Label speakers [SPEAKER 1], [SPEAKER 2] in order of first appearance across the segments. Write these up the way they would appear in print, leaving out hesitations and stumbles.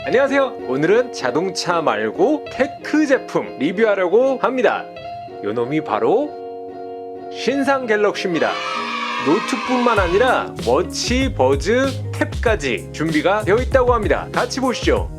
[SPEAKER 1] 안녕하세요. 오늘은 자동차 말고 테크 제품 리뷰하려고 합니다. 요놈이 바로 신상 갤럭시입니다. 노트뿐만 아니라 워치, 버즈, 탭까지 준비가 되어 있다고 합니다. 같이 보시죠.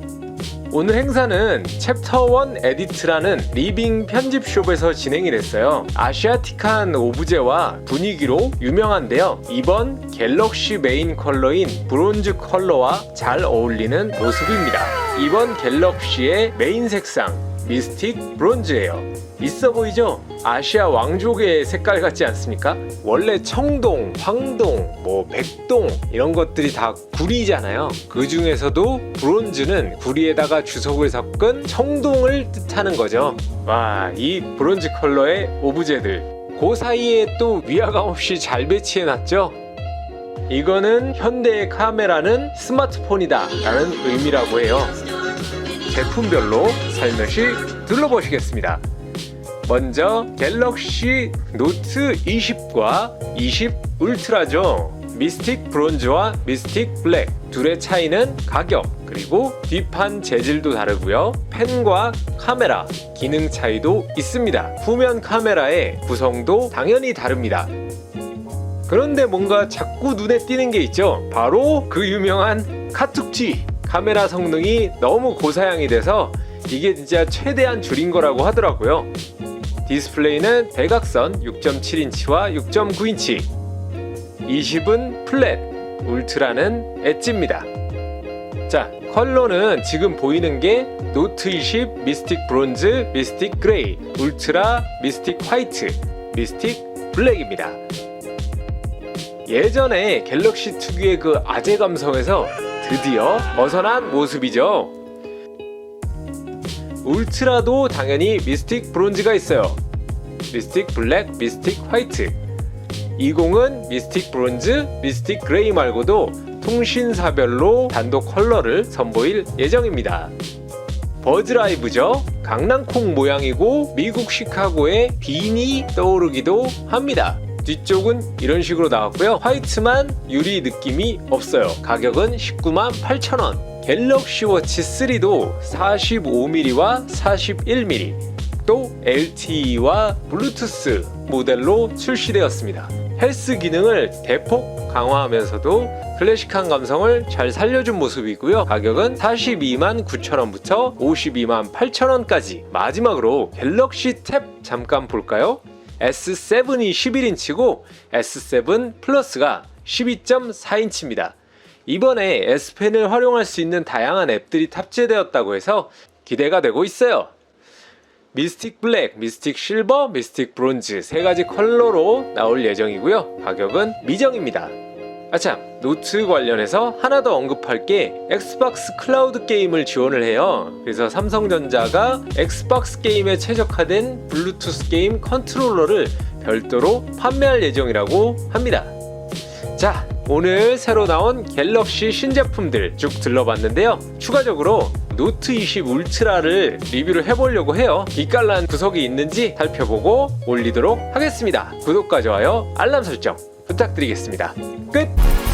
[SPEAKER 1] 오늘 행사는 챕터 1 에디트라는 리빙 편집숍에서 진행이 됐어요. 아시아틱한 오브제와 분위기로 유명한데요. 이번 갤럭시 메인 컬러인 브론즈 컬러와 잘 어울리는 모습입니다. 이번 갤럭시의 메인 색상 미스틱 브론즈예요. 있어 보이죠? 아시아 왕족의 색깔 같지 않습니까? 원래 청동, 황동, 백동 이런 것들이 다 구리잖아요. 그 중에서도 브론즈는 구리에다가 주석을 섞은 청동을 뜻하는 거죠. 와, 이 브론즈 컬러의 오브제들 그 사이에 또 위화감 없이 잘 배치해놨죠? 이거는 현대의 카메라는 스마트폰이다 라는 의미라고 해요. 제품별로 살며시 둘러보시겠습니다. 먼저 갤럭시 노트 20과 20 울트라죠. 미스틱 브론즈와 미스틱 블랙 둘의 차이는 가격 그리고 뒷판 재질도 다르고요. 펜과 카메라 기능 차이도 있습니다. 후면 카메라의 구성도 당연히 다릅니다. 그런데 뭔가 자꾸 눈에 띄는 게 있죠. 바로 그 유명한 카툭지. 카메라 성능이 너무 고사양이 돼서 이게 진짜 최대한 줄인 거라고 하더라고요. 디스플레이는 대각선 6.7인치와 6.9인치 20은 플랫, 울트라는 엣지입니다. 자, 컬러는 지금 보이는 게 노트 20 미스틱 브론즈, 미스틱 그레이, 울트라 미스틱 화이트, 미스틱 블랙입니다. 예전에 갤럭시 특유의 그 아재 감성에서 드디어 벗어난 모습이죠. 울트라도 당연히 미스틱 브론즈가 있어요. 미스틱 블랙, 미스틱 화이트. 20은 미스틱 브론즈, 미스틱 그레이 말고도 통신사별로 단독 컬러를 선보일 예정입니다. 버즈라이브죠. 강낭콩 모양이고 미국 시카고의 빈이 떠오르기도 합니다. 뒤쪽은 이런 식으로 나왔고요. 화이트만 유리 느낌이 없어요. 가격은 198,000원. 갤럭시 워치 3도 45mm와 41mm 또 LTE와 블루투스 모델로 출시되었습니다. 헬스 기능을 대폭 강화하면서도 클래식한 감성을 잘 살려준 모습이고요. 가격은 429,000원부터 528,000원까지. 마지막으로 갤럭시 탭 잠깐 볼까요? S7이 11인치고 S7 플러스가 12.4인치입니다. 이번에 S펜을 활용할 수 있는 다양한 앱들이 탑재되었다고 해서 기대가 되고 있어요. 미스틱 블랙, 미스틱 실버, 미스틱 브론즈 세 가지 컬러로 나올 예정이고요. 가격은 미정입니다. 아참, 노트 관련해서 하나 더 언급할 게 엑스박스 클라우드 게임을 지원을 해요. 그래서 삼성전자가 엑스박스 게임에 최적화된 블루투스 게임 컨트롤러를 별도로 판매할 예정이라고 합니다. 자, 오늘 새로 나온 갤럭시 신제품들 쭉 들러봤는데요. 추가적으로 노트 20 울트라를 리뷰를 해보려고 해요. 기깔난 구석이 있는지 살펴보고 올리도록 하겠습니다. 구독과 좋아요, 알람 설정 부탁드리겠습니다. 끝!